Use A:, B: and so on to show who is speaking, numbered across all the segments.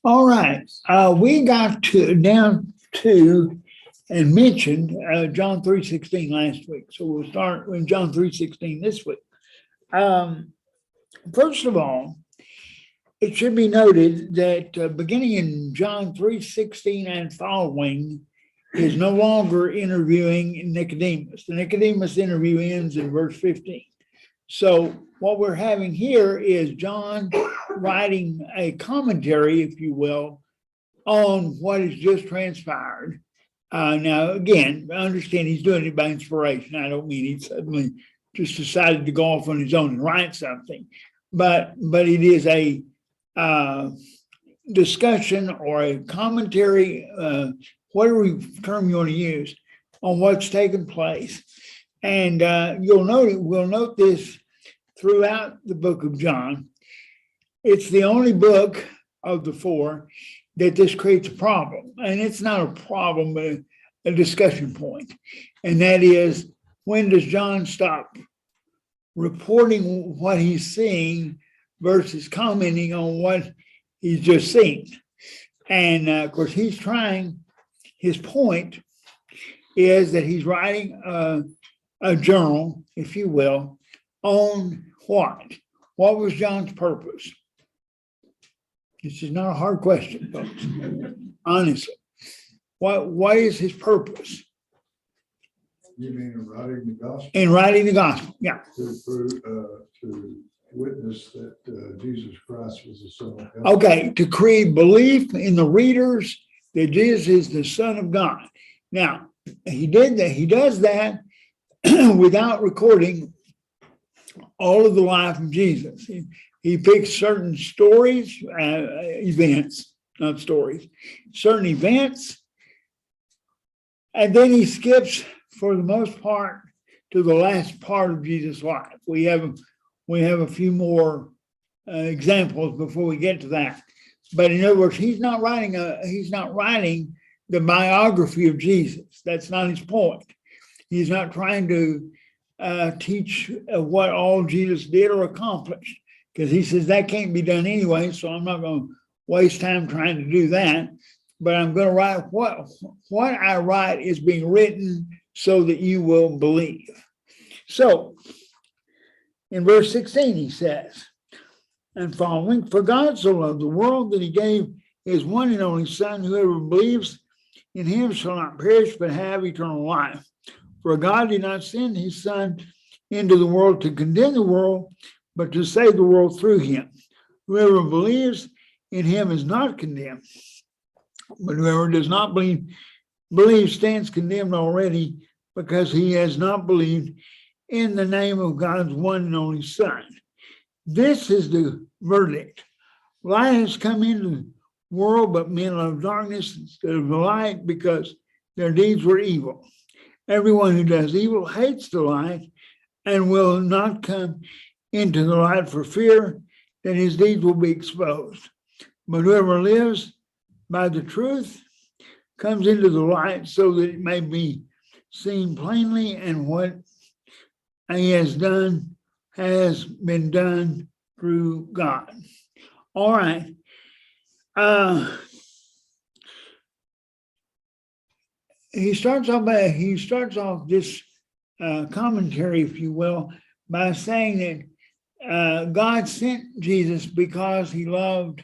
A: All right. We got down to and mentioned John 3:16 last week. So we'll start with John 3:16 this week. First of all, it should be noted that beginning in John 3:16 and following is no longer interviewing Nicodemus. The Nicodemus interview ends in verse 15. So what we're having here is John writing a commentary, if you will, on what has just transpired. Now, again, I understand he's doing it by inspiration. I don't mean he suddenly just decided to go off on his own and write something, but it is a discussion or a commentary, whatever term you want to use, on what's taken place. And we'll note this throughout the book of John. It's the only book of the four that this creates a problem. And it's not a problem, but a discussion point. And that is, when does John stop reporting what he's seeing versus commenting on what he's just seen? And of course, his point is that he's writing a journal, if you will, on what? What was John's purpose? This is not a hard question, folks. Honestly, what is his purpose?
B: You mean in writing the gospel?
A: In writing the gospel, yeah.
B: To witness that Jesus Christ was the Son of God.
A: Okay, to create belief in the readers that Jesus is the Son of God. Now, he did that. He does that without recording all of the life of Jesus. He picks certain stories, events, not stories, certain events, and then he skips, for the most part, to the last part of Jesus' life. We have a few more examples before we get to that. But in other words, he's not writing the biography of Jesus. That's not his point. He's not trying to teach what all Jesus did or accomplished, because he says that can't be done anyway, so I'm not going to waste time trying to do that. But I'm going to write what I write is being written so that you will believe. So in verse 16, he says, and following, for God so loved the world that he gave his one and only Son, whoever believes in him shall not perish but have eternal life. For God did not send his Son into the world to condemn the world, but to save the world through him. Whoever believes in him is not condemned, but whoever does not believe stands condemned already, because he has not believed in the name of God's one and only Son. This is the verdict. Light has come into the world, but men love darkness instead of the light, because their deeds were evil. Everyone who does evil hates the light and will not come into the light for fear that his deeds will be exposed. But whoever lives by the truth comes into the light, so that it may be seen plainly, and what he has done has been done through God. All right. He starts off this commentary, if you will, by saying that God sent Jesus because he loved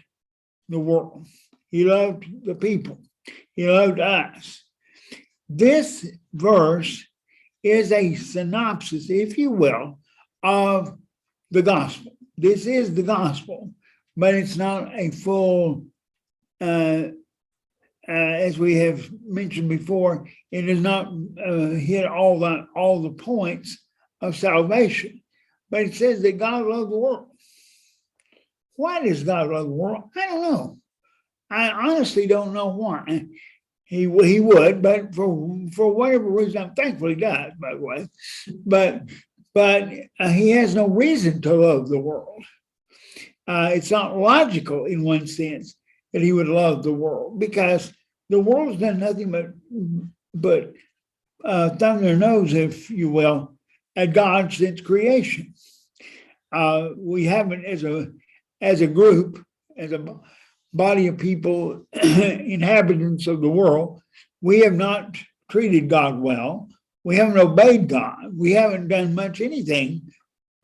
A: the world. He loved the people. He loved us. This verse is a synopsis, if you will, of the gospel. This is the gospel, but it's not a full, as we have mentioned before, it does not hit all the points of salvation. But it says that God loved the world. Why does God love the world? I don't know. I honestly don't know why. He would, but for whatever reason, I'm thankful he does, by the way. But he has no reason to love the world. It's not logical in one sense that he would love the world, because the world has done nothing but thumb their nose, if you will, at God since creation. We haven't, as a group, as a body of people, inhabitants of the world, we have not treated God well. We haven't obeyed God. We haven't done much anything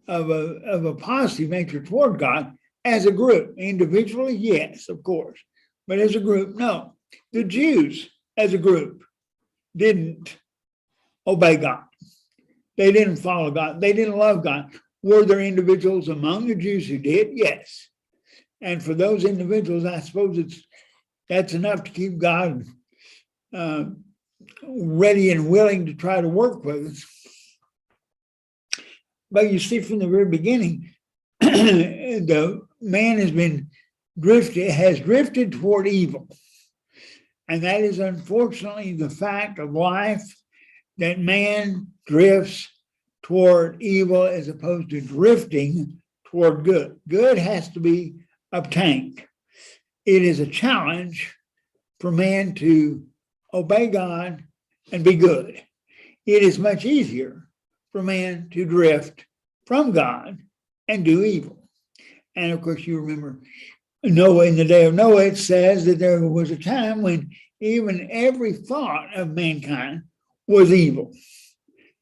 A: of a positive nature toward God as a group. Individually, yes, of course. But as a group, no. The Jews, as a group, didn't obey God. They didn't follow God. They didn't love God. Were there individuals among the Jews who did? Yes. And for those individuals, I suppose that's enough to keep God ready and willing to try to work with us. But you see, from the very beginning, the man has drifted toward evil. And that is unfortunately the fact of life, that man drifts toward evil as opposed to drifting toward good. Good has to be obtained. It is a challenge for man to obey God and be good. It is much easier for man to drift from God and do evil. And of course, you remember Noah, in the day of Noah, it says that there was a time when even every thought of mankind was evil.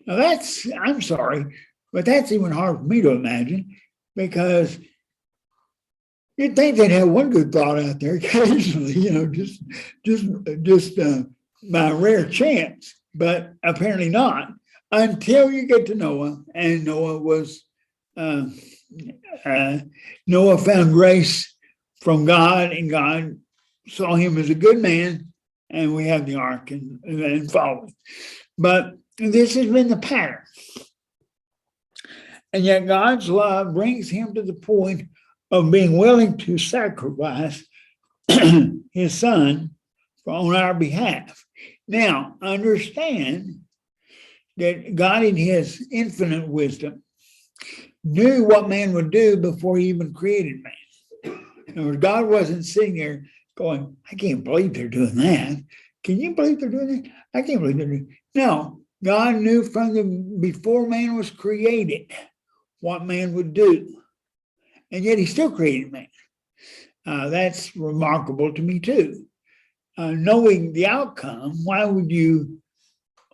A: Now I'm sorry, but that's even hard for me to imagine, because you'd think they'd have one good thought out there occasionally, just by rare chance, but apparently not, until you get to Noah. And Noah found grace from God, and God saw him as a good man, and we have the ark and following. But this has been the pattern. And yet God's love brings him to the point of being willing to sacrifice his son on our behalf. Now, understand that God, in his infinite wisdom, knew what man would do before he even created man. In other words, God wasn't sitting there going, I can't believe they're doing that. Can you believe they're doing that? I can't believe they're doing that. No, God knew before man was created what man would do. And yet he still created man. That's remarkable to me too. Knowing the outcome, why would you,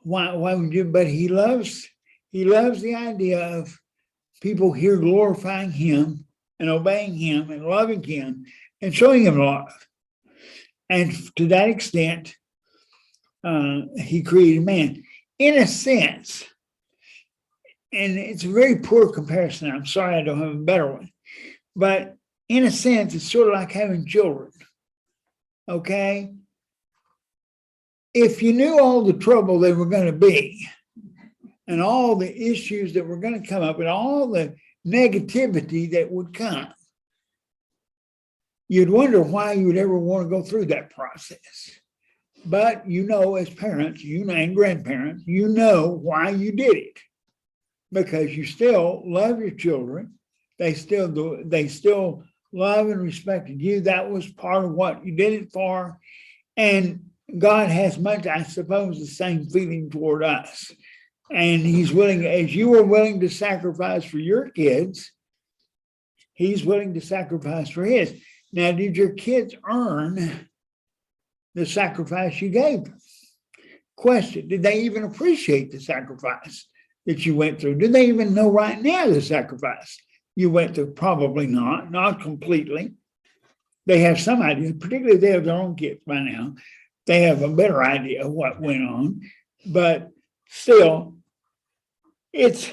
A: but he loves the idea of people here glorifying him and obeying him and loving him and showing him love. And to that extent, he created man. In a sense, and it's a very poor comparison, I'm sorry I don't have a better one, but in a sense, it's sort of like having children, okay? If you knew all the trouble they were going to be, and all the issues that were going to come up, and all the negativity that would come, you'd wonder why you would ever want to go through that process. But as parents, and grandparents, why you did it. Because you still love your children. They still love and respected you. That was part of what you did it for. And God has much, I suppose, the same feeling toward us. And he's willing, as you were willing to sacrifice for your kids, he's willing to sacrifice for his. Now, did your kids earn the sacrifice you gave them? Question, did they even appreciate the sacrifice that you went through? Do they even know right now the sacrifice you went through? Probably not completely. They have some idea, particularly if they have their own kids by now. They have a better idea of what went on. But still, it's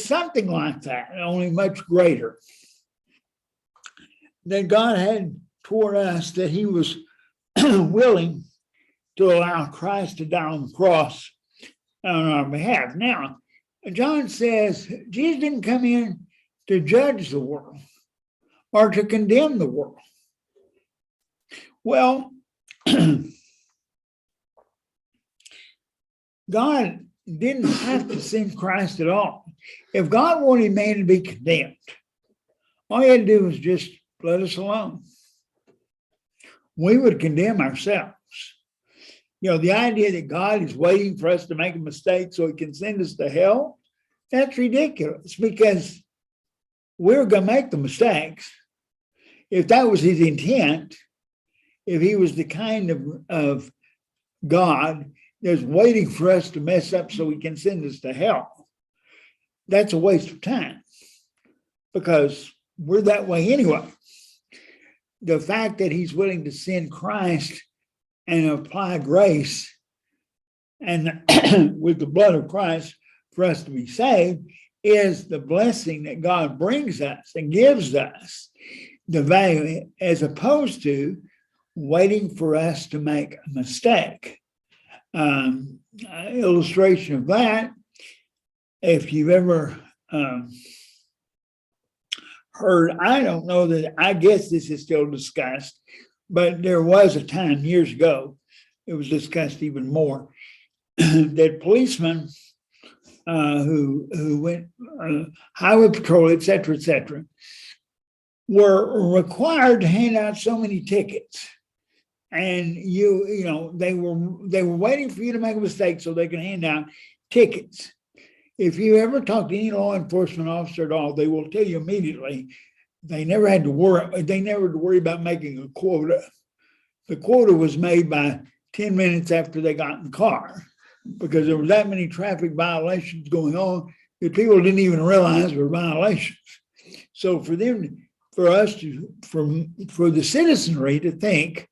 A: something like that, only much greater, that God had toward us, that he was willing to allow Christ to die on the cross on our behalf. Now, John says Jesus didn't come in to judge the world or to condemn the world. Well, God didn't have to send Christ at all. If God wanted man to be condemned, all he had to do was just let us alone. We would condemn ourselves. The idea that God is waiting for us to make a mistake so he can send us to hell, that's ridiculous, because we're going to make the mistakes. If that was his intent, if he was the kind of God that's waiting for us to mess up so he can send us to hell, that's a waste of time because we're that way anyway. The fact that he's willing to send Christ and apply grace and with the blood of Christ for us to be saved is the blessing that God brings us and gives us the value, as opposed to waiting for us to make a mistake. Illustration of that, if you've ever heard, I don't know that, I guess this is still discussed, but there was a time years ago, it was discussed even more, that policemen who went highway patrol, et cetera, were required to hand out so many tickets. And you know, they were waiting for you to make a mistake so they can hand out tickets. If you ever talk to any law enforcement officer at all, they will tell you immediately they never had to worry. They never had to worry about making a quota. The quota was made by 10 minutes after they got in the car because there were that many traffic violations going on that people didn't even realize were violations. So for them, for us to, for the citizenry to think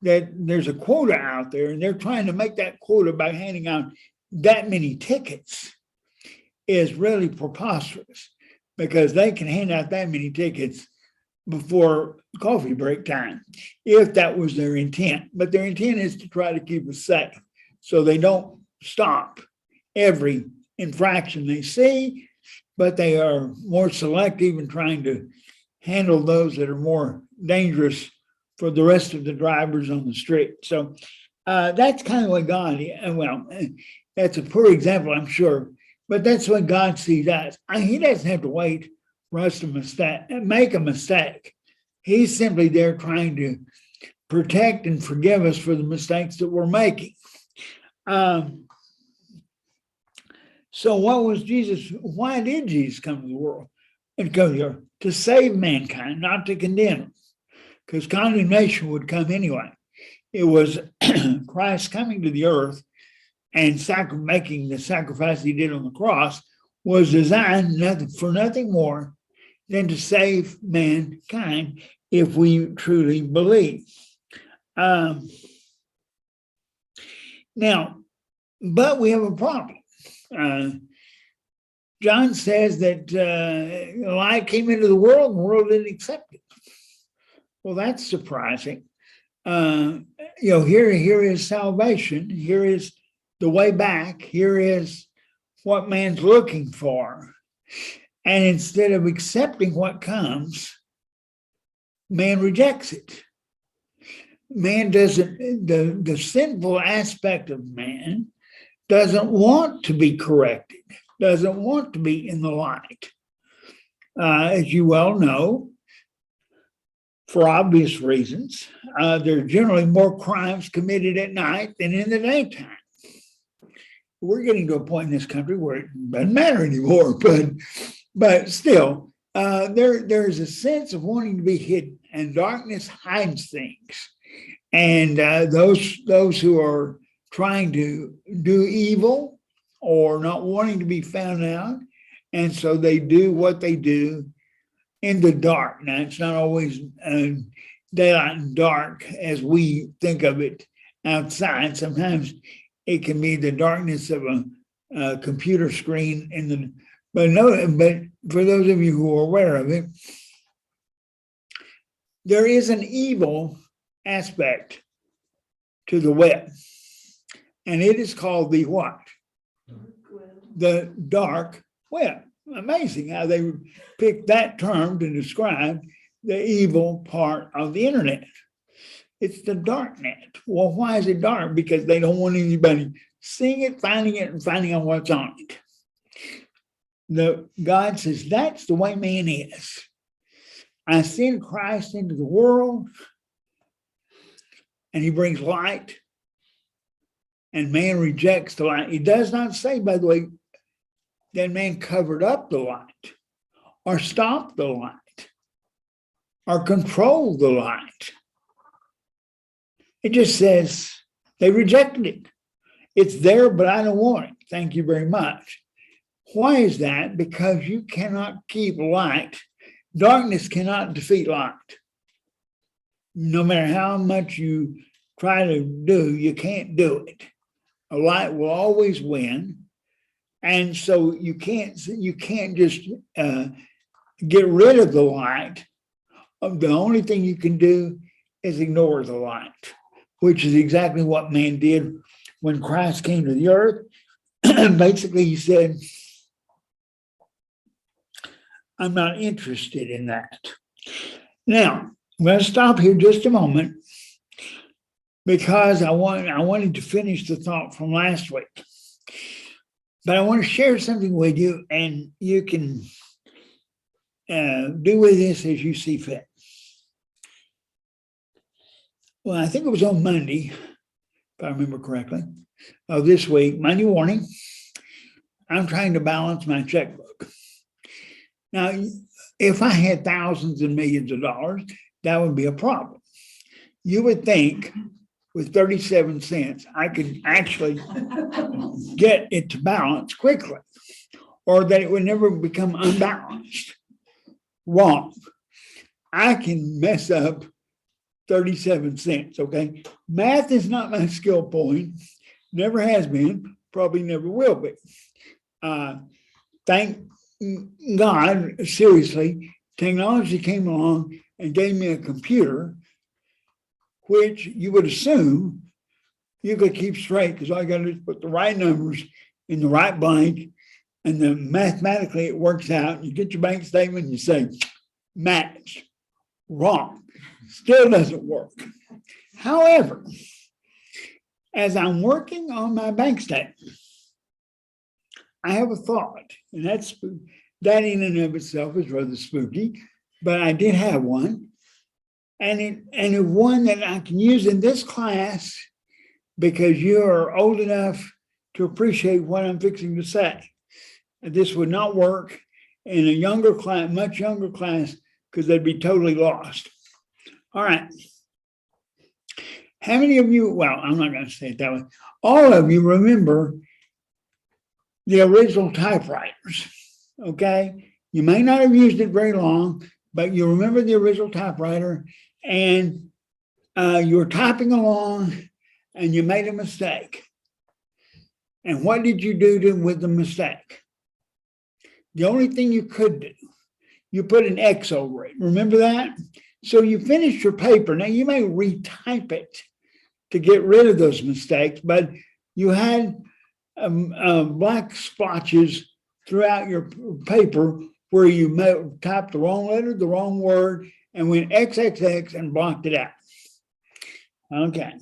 A: that there's a quota out there and they're trying to make that quota by handing out that many tickets is really preposterous, because they can hand out that many tickets before coffee break time if that was their intent. But their intent is to try to keep us safe, so they don't stop every infraction they see, but they are more selective in trying to handle those that are more dangerous for the rest of the drivers on the street. So that's kind of what God, well, that's a poor example, I'm sure, but that's what God sees us. He doesn't have to wait for us to make a mistake. He's simply there trying to protect and forgive us for the mistakes that we're making. So what was Jesus? Why did Jesus come to the world and come here? To save mankind, not to condemn them, because condemnation would come anyway. It was Christ coming to the earth and making the sacrifice he did on the cross was designed for nothing more than to save mankind if we truly believe. Now, but we have a problem. John says that light came into the world and the world didn't accept it. Well, that's surprising. Here is salvation. Here is the way back. Here is what man's looking for. And instead of accepting what comes, man rejects it. Man doesn't, the sinful aspect of man doesn't want to be corrected, doesn't want to be in the light. As you well know, for obvious reasons, there are generally more crimes committed at night than in the daytime. We're getting to a point in this country where it doesn't matter anymore, but still, there's a sense of wanting to be hidden, and darkness hides things. And those who are trying to do evil or not wanting to be found out, and so they do what they do in the dark. Now, it's not always daylight and dark as we think of it outside. Sometimes it can be the darkness of a computer screen but for those of you who are aware of it, there is an evil aspect to the web, and it is called the what? The dark web. Amazing how they picked that term to describe the evil part of the internet. It's the dark net. Well, why is it dark? Because they don't want anybody seeing it, and finding out what's on it. God says that's the way man is. I send Christ into the world, and he brings light, and man rejects the light. He does not say, by the way, that man covered up the light, or stopped the light, or controlled the light. It just says they rejected it. It's there, but I don't want it. Thank you very much. Why is that? Because you cannot keep light. Darkness cannot defeat light. No matter how much you try to do, you can't do it. A light will always win. And so you can't just get rid of the light. The only thing you can do is ignore the light, which is exactly what man did when Christ came to the earth. Basically, he said, I'm not interested in that. Now, I'm going to stop here just a moment because I wanted to finish the thought from last week. But I want to share something with you, and you can do with this as you see fit. Well, I think it was on Monday, if I remember correctly, of this week, Monday morning, I'm trying to balance my checkbook. Now, if I had thousands and millions of dollars, that would be a problem. You would think with 37 cents, I could actually get it to balance quickly, or that it would never become unbalanced. Wrong. I can mess up 37 cents, okay? Math is not my skill point, never has been, probably never will be. Thank God, seriously, technology came along and gave me a computer, which you would assume you could keep straight because all you got to do is put the right numbers in the right blank, and then mathematically it works out. You get your bank statement and you say, match. Wrong. Still doesn't work. However, as I'm working on my bank statement, I have a thought, and that in and of itself is rather spooky, but I did have one, and it's one that I can use in this class because you are old enough to appreciate what I'm fixing to say. This would not work in a younger class, much younger class, because they'd be totally lost. All right. How many of you, well, I'm not going to say it that way. All of you remember the original typewriters, okay? You may not have used it very long, but you remember the original typewriter, and you were typing along and you made a mistake. And what did you do with the mistake? The only thing you could do, you put an X over it. Remember that? So you finished your paper. Now you may retype it to get rid of those mistakes, but you had black splotches throughout your paper where you typed the wrong letter, the wrong word, and went XXX and blocked it out. Okay.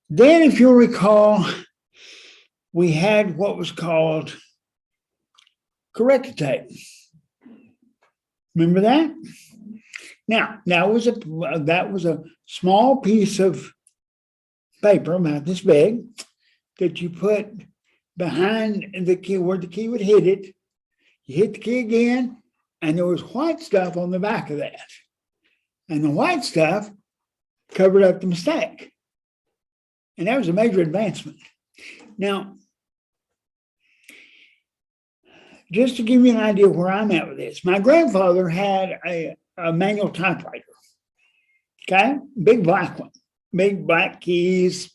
A: Then, if you'll recall, we had what was called corrector tape. Remember that? Now, that was a small piece of paper about this big that you put behind the key where the key would hit it. You hit the key again, and there was white stuff on the back of that. And the white stuff covered up the mistake. And that was a major advancement. Now, just to give you an idea where I'm at with this, my grandfather had a manual typewriter, okay? Big black one, big black keys.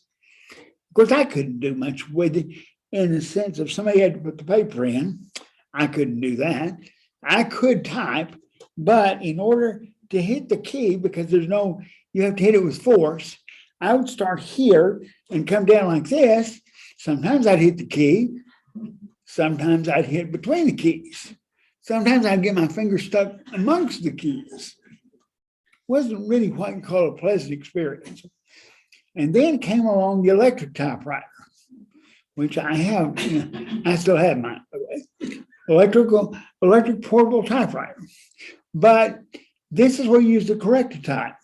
A: Of course, I couldn't do much with it in the sense of somebody had to put the paper in. I couldn't do that. I could type, but in order to hit the key, because you have to hit it with force, I would start here and come down like this. Sometimes I'd hit the key. Sometimes I'd hit between the keys. Sometimes I'd get my fingers stuck amongst the keys. Wasn't really what you call a pleasant experience. And then came along the electric typewriter, which I have, I still have mine, by the way. Electric portable typewriter. But this is where you use the corrector type.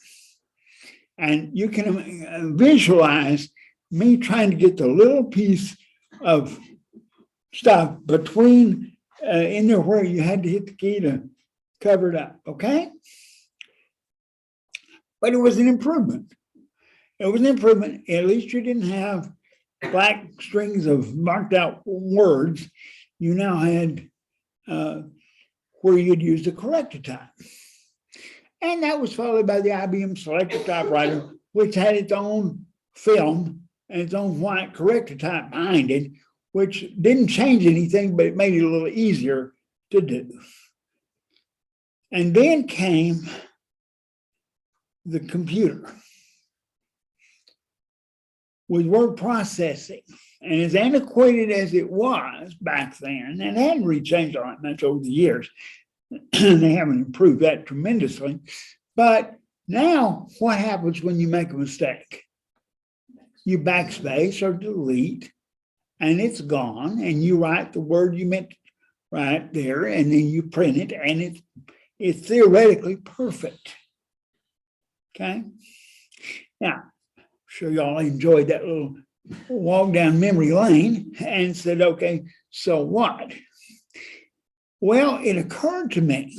A: And you can visualize me trying to get the little piece of stuff between in there where you had to hit the key to cover it up, okay? But it was an improvement. It was an improvement. At least you didn't have black strings of marked out words. You now had where you'd use the corrector type. And that was followed by the IBM selector typewriter, which had its own film and its own white corrector type behind it, which didn't change anything, but it made it a little easier to do. And then came the computer with word processing. And as antiquated as it was back then, and it hadn't really changed all that much over the years, they haven't improved that tremendously. But now, what happens when you make a mistake? You backspace or delete, and it's gone, and you write the word you meant right there, and then you print it, and it's theoretically perfect. Okay? Now, I'm sure y'all enjoyed that little walk down memory lane and said, okay, so what? Well, it occurred to me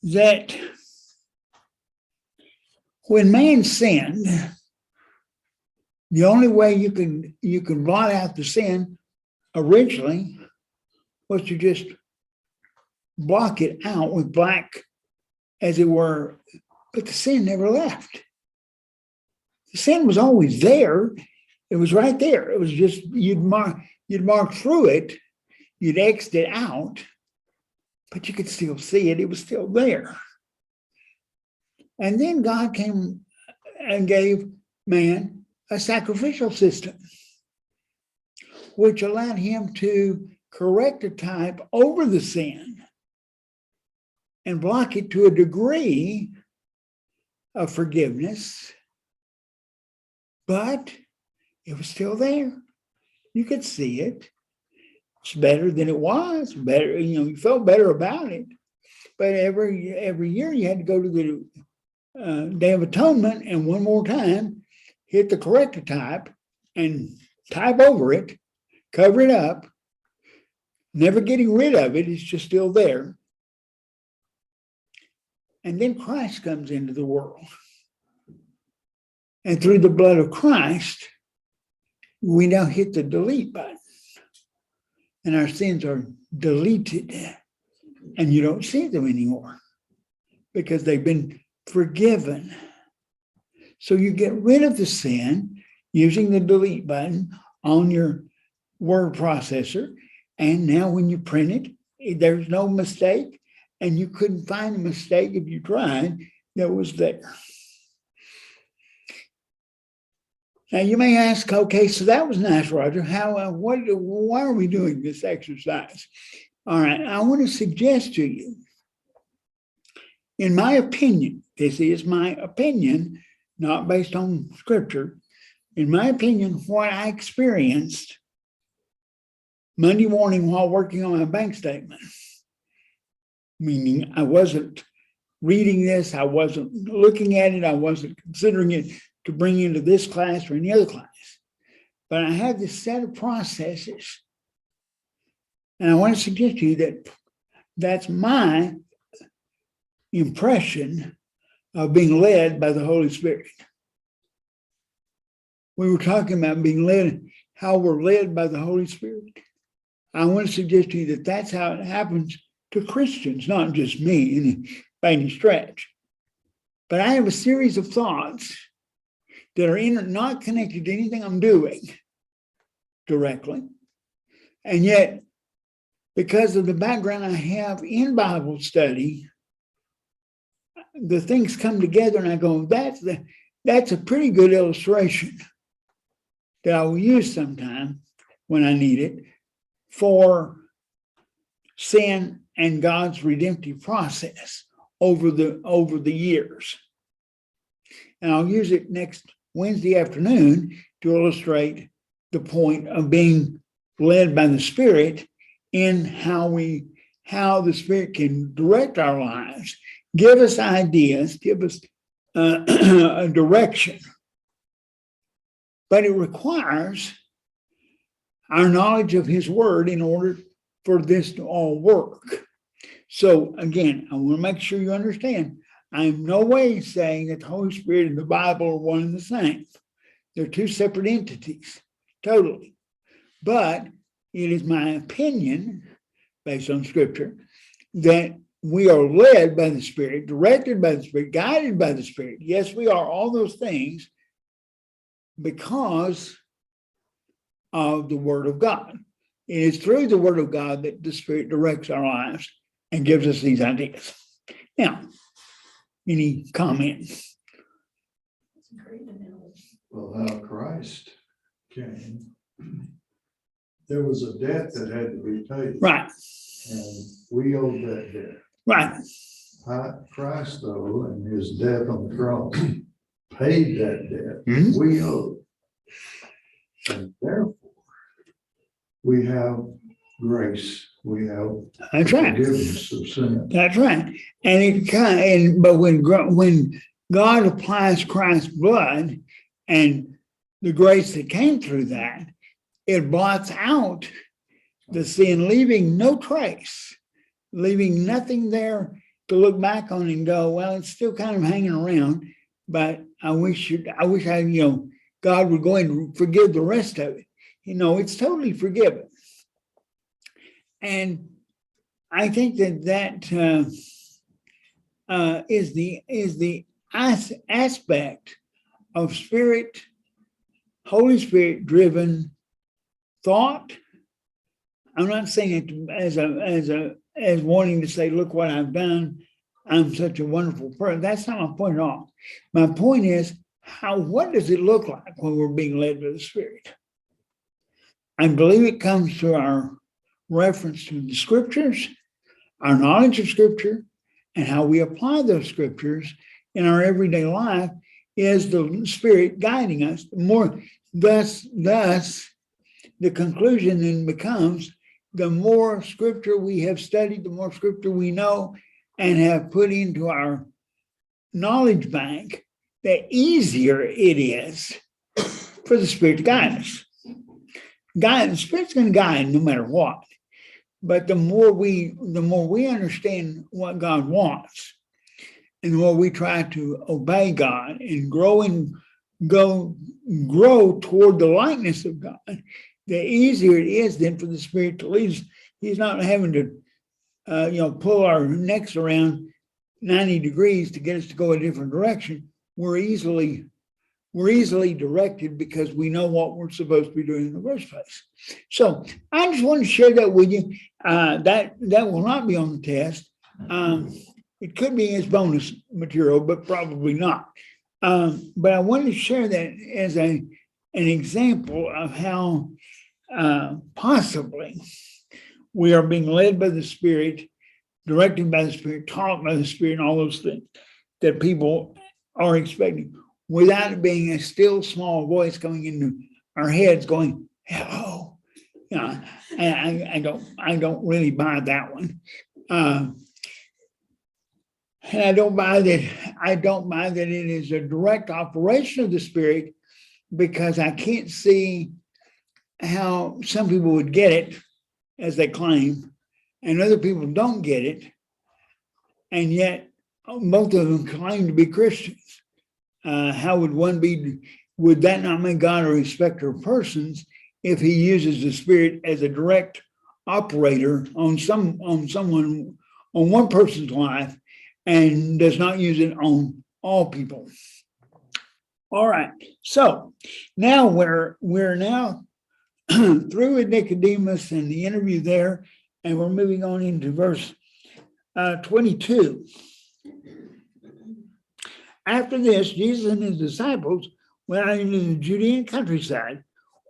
A: that when man sinned, the only way you can blot out the sin originally was to just block it out with black, as it were, but the sin never left. The sin was always there. It was right there. It was just you'd mark through it, you'd X'd it out, but you could still see it. It was still there. And then God came and gave man a sacrificial system, which allowed him to correct a type over the sin and block it to a degree of forgiveness, but it was still there. You could see it. It's better than it was. Better, you felt better about it. But every year you had to go to the Day of Atonement and one more time hit the corrector type and type over it, cover it up, never getting rid of it. It's just still there. And then Christ comes into the world. And through the blood of Christ, we now hit the delete button. And our sins are deleted. And you don't see them anymore because they've been forgiven. So you get rid of the sin using the delete button on your word processor. And now when you print it, there's no mistake. And you couldn't find a mistake if you tried that was there. Now you may ask, okay, so that was nice, Roger. Why are we doing this exercise? All right, I want to suggest to you, in my opinion, this is my opinion, not based on scripture. In my opinion, what I experienced Monday morning while working on my bank statement, meaning I wasn't reading this, I wasn't looking at it, I wasn't considering it to bring into this class or any other class. But I have this set of processes. And I want to suggest to you that that's my impression of being led by the Holy Spirit. We were talking about being led, how we're led by the Holy Spirit. I want to suggest to you that that's how it happens to Christians, not just me by any stretch. But I have a series of thoughts that are not connected to anything I'm doing directly. And yet, because of the background I have in Bible study, the things come together and I go, that's a pretty good illustration that I will use sometime when I need it for sin and God's redemptive process over the years. And I'll use it next Wednesday afternoon to illustrate the point of being led by the Spirit in how the Spirit can direct our lives, give us ideas, give us a direction. But it requires our knowledge of His Word in order for this to all work. So again, I want to make sure you understand, I'm no way saying that the Holy Spirit and the Bible are one and the same. They're two separate entities, totally. But it is my opinion, based on Scripture, that we are led by the Spirit, directed by the Spirit, guided by the Spirit. Yes, we are all those things because of the Word of God. It is through the Word of God that the Spirit directs our lives and gives us these ideas. Now, any comments?
B: Well, how Christ came, there was a debt that had to be paid.
A: Right.
B: And we owed that debt.
A: Right.
B: Christ, though, and his death on the cross, paid that debt
A: Mhm.
B: we owed. And therefore, we have grace. We have
A: That's right.
B: forgiveness of sin.
A: That's right. But when God applies Christ's blood and the grace that came through that, it blots out the sin, leaving no trace, leaving nothing there to look back on and go, well, it's still kind of hanging around, but I wish God would go and forgive the rest of it. It's totally forgiven. And I think that is the aspect of Holy Spirit driven thought. I'm not saying it as wanting to say, look what I've done. I'm such a wonderful person. That's not my point at all. My point is, what does it look like when we're being led by the Spirit? I believe it comes to our reference to the Scriptures, our knowledge of Scripture, and how we apply those Scriptures in our everyday life is the Spirit guiding us. Thus, the conclusion then becomes the more Scripture we have studied, the more Scripture we know and have put into our knowledge bank, the easier it is for the Spirit to guide us. The Spirit's going to guide no matter what. But the more we understand what God wants, and the more we try to obey God and grow toward the likeness of God, the easier it is then for the Spirit to lead us. He's not having to pull our necks around 90 degrees to get us to go a different direction. We're easily directed because we know what we're supposed to be doing in the first place. So I just want to share that with you. That will not be on the test. It could be as bonus material, but probably not. But I wanted to share that as an example of how possibly we are being led by the Spirit, directed by the Spirit, taught by the Spirit, and all those things that people are expecting, without it being a still small voice coming into our heads going, hello. I don't really buy that one. And I don't buy that it is a direct operation of the Spirit, because I can't see how some people would get it as they claim, and other people don't get it, and yet both of them claim to be Christians. How would one be? Would that not make God a respecter of persons if he uses the Spirit as a direct operator on one person's life and does not use it on all people? All right. So now we're now through with Nicodemus and the interview there, and we're moving on into verse 22. After this, Jesus and his disciples went out into the Judean countryside,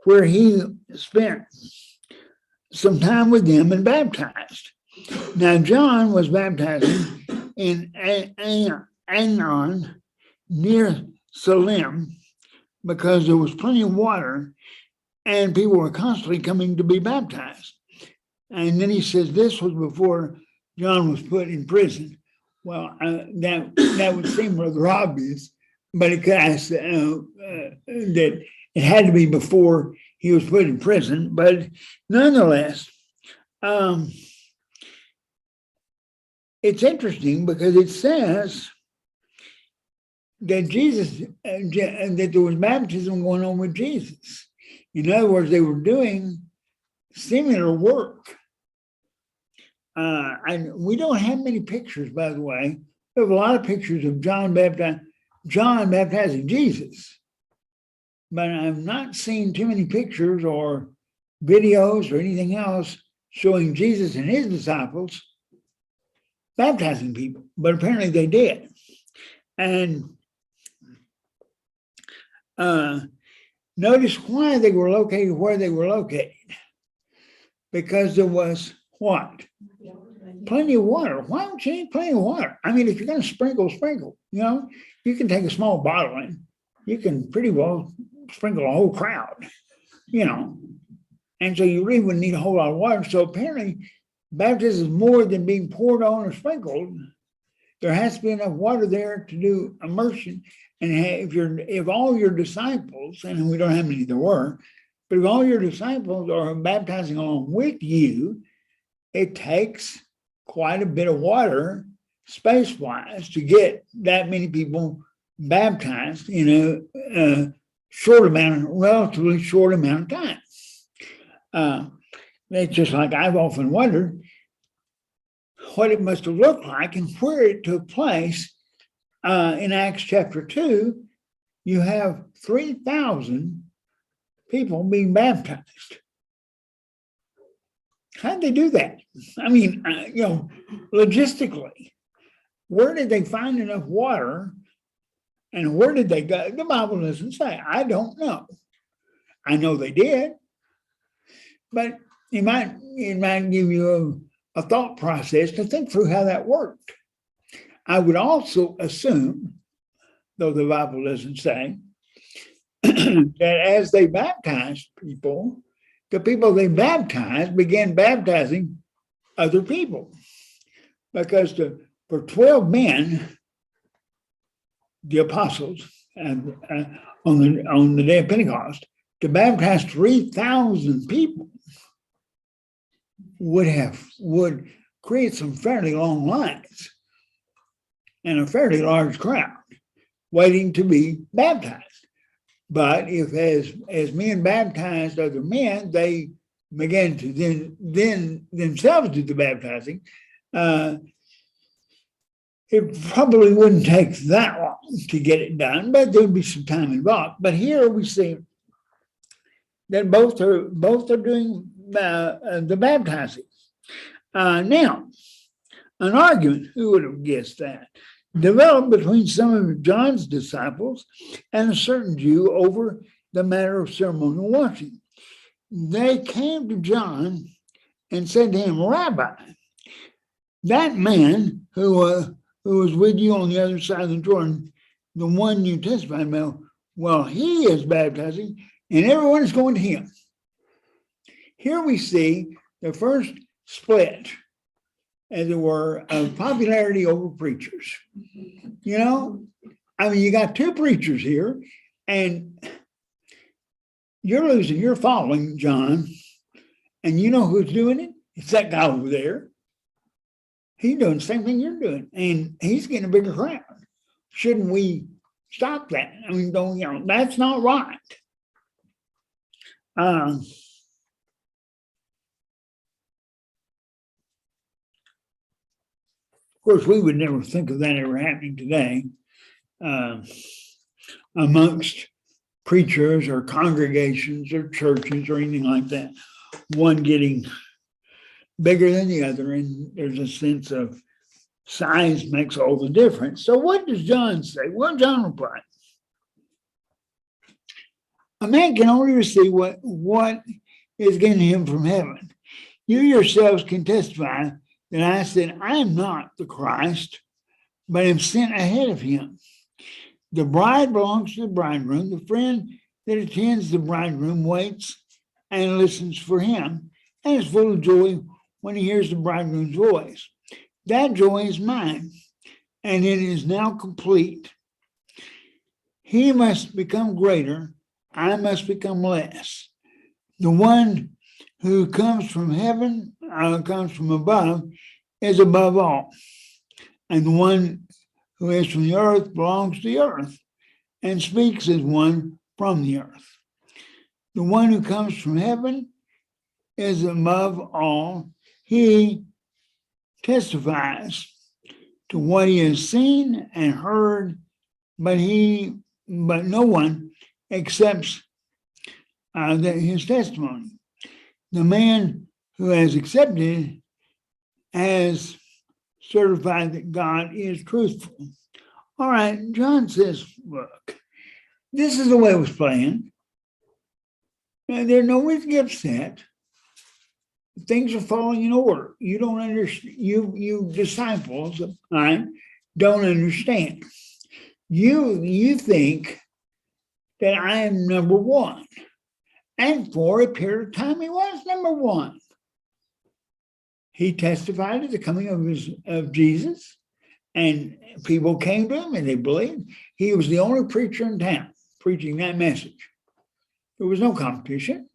A: where he spent some time with them and baptized. Now, John was baptizing in Anon near Salim, because there was plenty of water and people were constantly coming to be baptized. And then he says this was before John was put in prison. Well, that would seem rather obvious, but it could that it had to be before he was put in prison. But nonetheless, it's interesting because it says that Jesus, that there was baptism going on with Jesus. In other words, they were doing similar work. And we don't have many pictures, by the way. We have a lot of pictures of John baptizing Jesus, but I've not seen too many pictures or videos or anything else showing Jesus and his disciples baptizing people, but apparently they did. And notice why they were located where they were located. Because there was what? Plenty of water. Why don't you need plenty of water? I mean, if you're going to sprinkle, you know, you can take a small bottle and you can pretty well sprinkle a whole crowd, you know. And so you really wouldn't need a whole lot of water. So apparently baptism is more than being poured on or sprinkled. There has to be enough water there to do immersion. And if all your disciples, and we don't know how many there were, but if all your disciples are baptizing along with you, it takes quite a bit of water, space-wise, to get that many people baptized in a relatively short amount of time. It's just like I've often wondered what it must have looked like and where it took place. In Acts chapter 2, you have 3,000 people being baptized. How'd they do that? I mean, you know, logistically, where did they find enough water and where did they go? The Bible doesn't say. I don't know. I know they did, but it might give you a thought process to think through how that worked. I would also assume, though the Bible doesn't say, that as they baptized people, the people they baptized began baptizing other people. Because for 12 men, the apostles, on the day of Pentecost, to baptize 3,000 people would create some fairly long lines and a fairly large crowd waiting to be baptized. But if as men baptized other men, they began to then themselves do the baptizing, it probably wouldn't take that long to get it done, but there'd be some time involved. But here we see that both are doing the baptizing. Now, an argument, who would have guessed that, developed between some of John's disciples and a certain Jew over the matter of ceremonial washing. They came to John and said to him, Rabbi, that man who was with you on the other side of the Jordan, the one you testified about, well, he is baptizing and everyone is going to him. Here we see the first split, as it were, of popularity over preachers. You know, I mean, you got two preachers here, and you're losing your following, John, and you know who's doing it? It's that guy over there. He's doing the same thing you're doing, and he's getting a bigger crowd. Shouldn't we stop that? I mean, that's not right. Of course, we would never think of that ever happening today amongst preachers or congregations or churches or anything like that. One getting bigger than the other, and there's a sense of size makes all the difference. So what does John say? Well, John replied, a man can only receive what is given him from heaven. You yourselves can testify that I said, I am not the Christ, but am sent ahead of him. The bride belongs to the bridegroom. The friend that attends the bridegroom waits and listens for him and is full of joy when he hears the bridegroom's voice. That joy is mine, and it is now complete. He must become greater. I must become less. The one who comes from heaven, comes from above, is above all. And the one who is from the earth belongs to the earth and speaks as one from the earth. The one who comes from heaven is above all. He testifies to what he has seen and heard, but no one accepts his testimony. The man who has accepted has certified that God is truthful. All right, John says, look, this is the way it was planned. And there's no reason to get upset. Things are falling in order. You don't understand. You disciples of mine don't understand. You think that I am number one. And for a period of time, he was number one. He testified at the coming of Jesus, and people came to him and they believed. He was the only preacher in town preaching that message. There was no competition.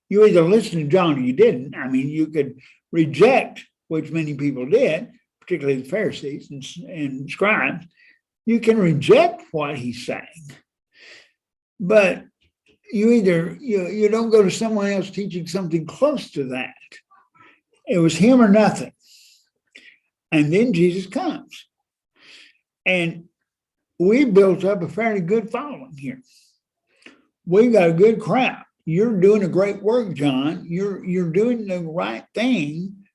A: You either listened to John or you didn't. I mean, you could reject, which many people did, particularly the Pharisees and scribes. You can reject what he's saying, but you don't go to someone else teaching something close to that. It was him or nothing. And then Jesus comes. And we built up a fairly good following here. We got a good crowd. You're doing a great work, John. You're doing the right thing.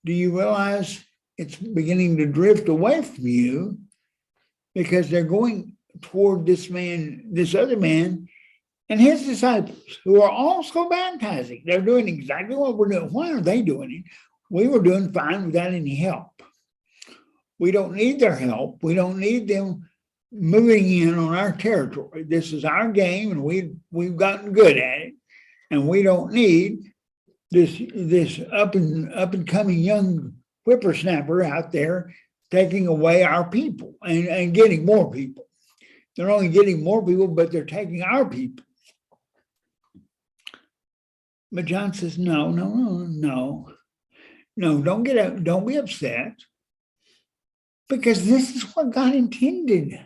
A: Do you realize it's beginning to drift away from you because they're going toward this other man, and his disciples, who are also baptizing? They're doing exactly what we're doing. Why are they doing it? We were doing fine without any help. We don't need their help. We don't need them moving in on our territory. This is our game, and we've gotten good at it. And we don't need this up and coming young whippersnapper out there taking away our people and getting more people. They're only getting more people, but they're taking our people. But John says, no, don't be upset, because this is what God intended.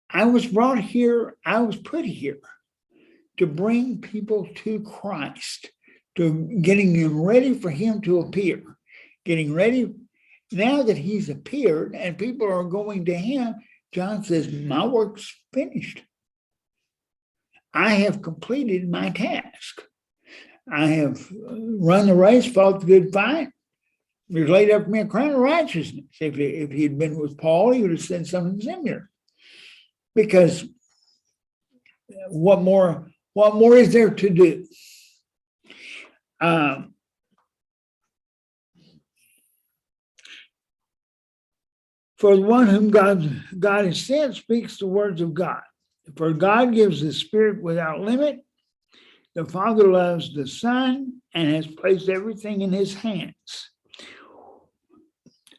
A: I was brought here, I was put here to bring people to Christ, to getting them ready for him to appear, getting ready. Now that he's appeared and people are going to him, John says, my work's finished. I have completed my task. I have run the race, fought the good fight. There's laid up for me a crown of righteousness. If he had been with Paul, he would have said something similar. Because what more is there to do? For the one whom God has sent speaks the words of God. For God gives the Spirit without limit. The Father loves the Son and has placed everything in his hands.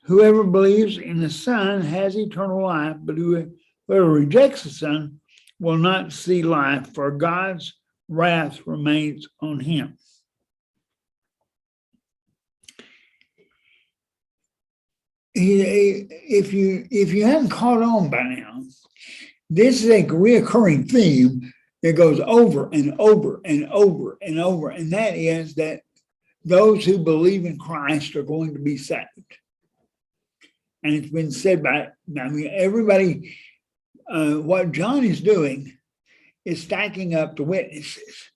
A: Whoever believes in the Son has eternal life, but whoever rejects the Son will not see life, for God's wrath remains on him. If you haven't caught on by now, this is a reoccurring theme that goes over and over and over and over, and that is that those who believe in Christ are going to be saved. And it's been said everybody. What John is doing is stacking up the witnesses.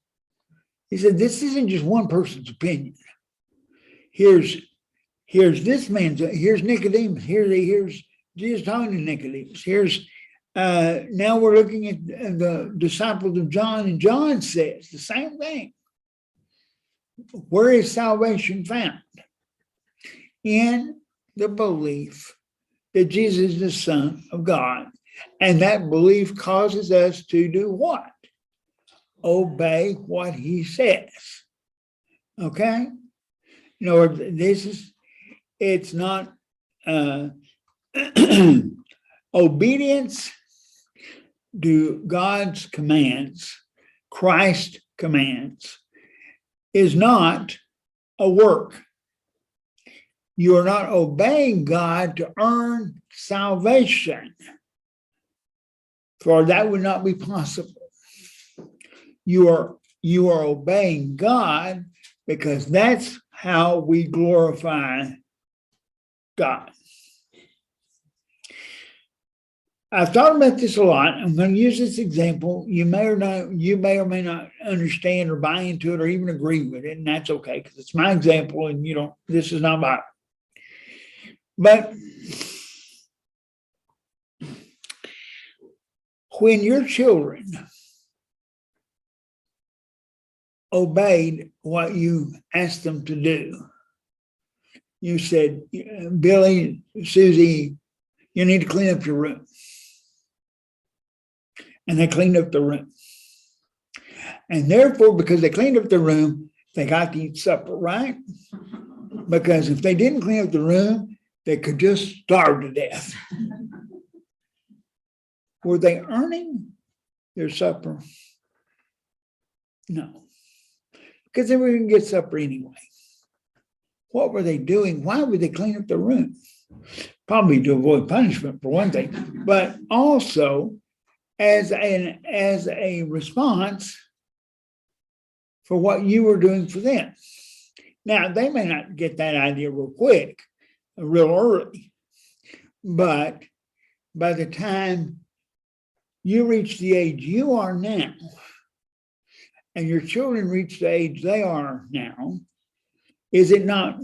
A: He said, this isn't just one person's opinion. Here's this man's, here's Nicodemus, here's Jesus talking to Nicodemus. Here's, now we're looking at the disciples of John, and John says the same thing. Where is salvation found? In the belief that Jesus is the Son of God. And that belief causes us to do what? Obey what he says. Okay? You know, it's not obedience to God's commands, Christ's commands, is not a work. You are not obeying God to earn salvation, for that would not be possible. You are obeying God because that's how we glorify God. I've thought about this a lot. I'm going to use this example. You may or may not understand or buy into it or even agree with it, and that's okay because it's my example, and this is not Bible. But when your children obeyed what you asked them to do, you said, Billy, Susie, you need to clean up your room. And they cleaned up the room. And therefore, because they cleaned up the room, they got to eat supper, right? Because if they didn't clean up the room, they could just starve to death. Were they earning their supper? No. Because they were going to get supper anyway. What were they doing? Why would they clean up the room? Probably to avoid punishment, for one thing, but also as a response for what you were doing for them. Now, they may not get that idea real quick, real early, but by the time you reach the age you are now, and your children reach the age they are now, is it not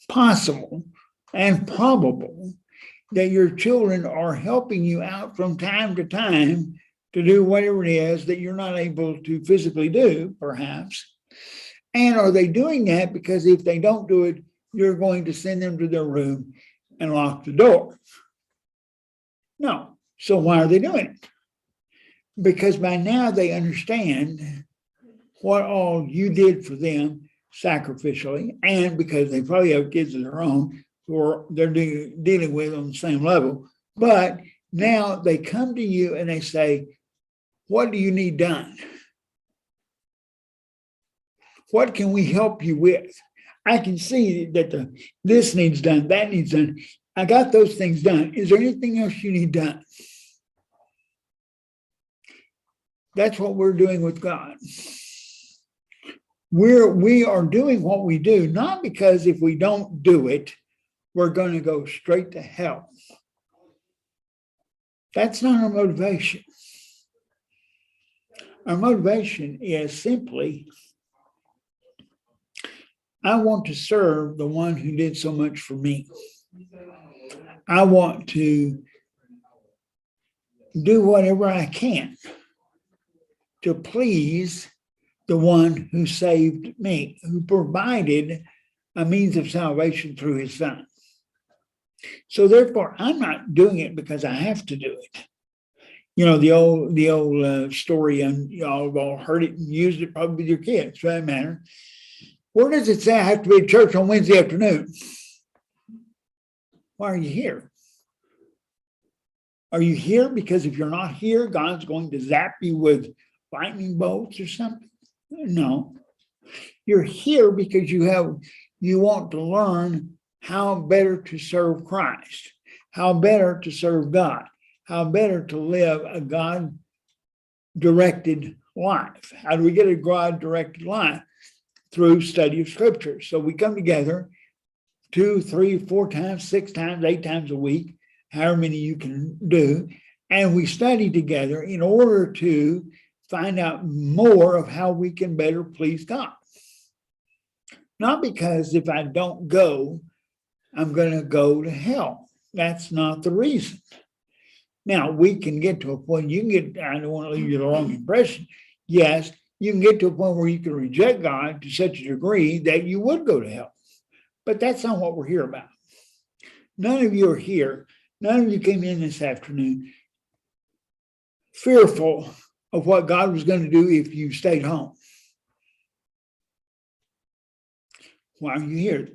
A: possible and probable that your children are helping you out from time to time to do whatever it is that you're not able to physically do, perhaps? And are they doing that because if they don't do it, you're going to send them to their room and lock the door? No. So why are they doing it? Because by now they understand what all you did for them sacrificially, and because they probably have kids of their own who they're dealing with on the same level. But now they come to you and they say, what do you need done? What can we help you with? I can see that this needs done, that needs done. I got those things done. Is there anything else you need done? That's what we're doing with God. We are doing what we do, not because if we don't do it, we're going to go straight to hell. That's not our motivation. Our motivation is simply, I want to serve the one who did so much for me. I want to do whatever I can to please the one who saved me, who provided a means of salvation through his son. So therefore, I'm not doing it because I have to do it. You know, the old story, and y'all have all heard it and used it probably with your kids, for that matter. Where does it say I have to be at church on Wednesday afternoon? Why are you here? Are you here because if you're not here, God's going to zap you with lightning bolts or something? No. You're here because you want to learn how better to serve Christ, how better to serve God, how better to live a God-directed life. How do we get a God-directed life? Through study of Scripture. So we come together 2, 3, 4 times, 6 times, 8 times a week, however many you can do, and we study together in order to find out more of how we can better please God. Not because if I don't go, I'm going to go to hell. That's not the reason. Now, we can get to a point, you can get, I don't want to leave you the wrong impression. Yes, you can get to a point where you can reject God to such a degree that you would go to hell. But that's not what we're here about. None of you are here. None of you came in this afternoon fearful of what God was going to do if you stayed home. Why are you here?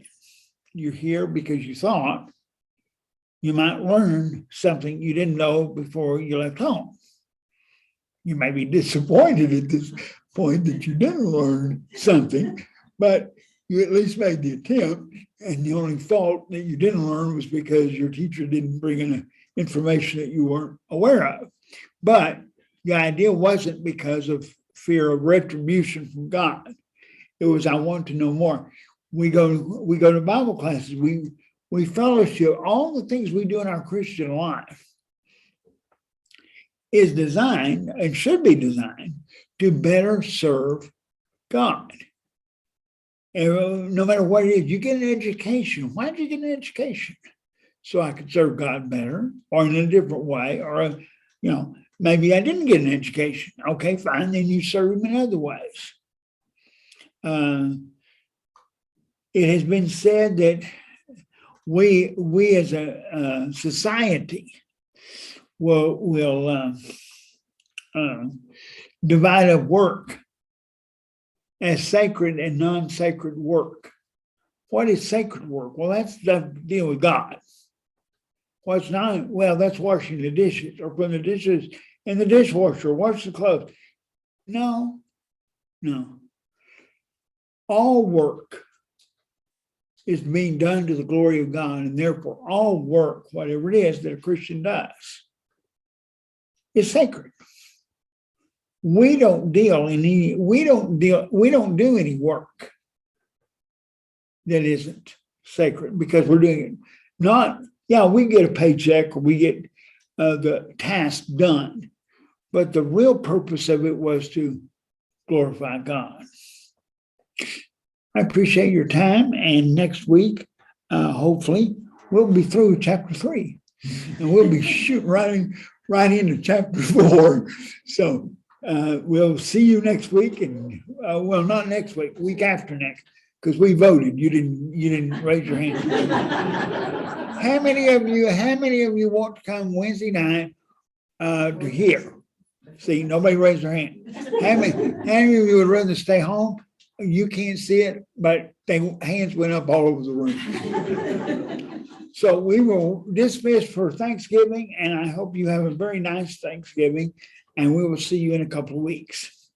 A: You're here because you thought you might learn something you didn't know before you left home. You may be disappointed at this point that you didn't learn something, but you at least made the attempt, and the only fault that you didn't learn was because your teacher didn't bring in information that you weren't aware of. But the idea wasn't because of fear of retribution from God. It was, I want to know more. We go to Bible classes, we fellowship. All the things we do in our Christian life is designed and should be designed to better serve God. And no matter what it is, you get an education. Why did you get an education? So I could serve God better, or in a different way, or maybe I didn't get an education. Okay, fine, then you serve Him in other ways. It has been said that we as a society will divide up work as sacred and non-sacred work. What is sacred work? Well, that's the deal with God. What's not? Well, that's washing the dishes, or putting the dishes in the dishwasher, wash the clothes. No. All work is being done to the glory of God, and therefore all work, whatever it is that a Christian does, is sacred. We don't do any work that isn't sacred, because we're doing it. We get a paycheck, or we get the task done, but the real purpose of it was to glorify God. I appreciate your time, and next week, hopefully, we'll be through chapter 3, and we'll be shooting right into chapter 4. So we'll see you next week, and not next week, week after next, because we voted. You didn't raise your hand. How many of you want to come Wednesday night to hear? See, nobody raised their hand. How many of you would rather stay home? You can't see it, but hands went up all over the room. So we will dismiss for Thanksgiving, and I hope you have a very nice Thanksgiving, and we will see you in a couple of weeks.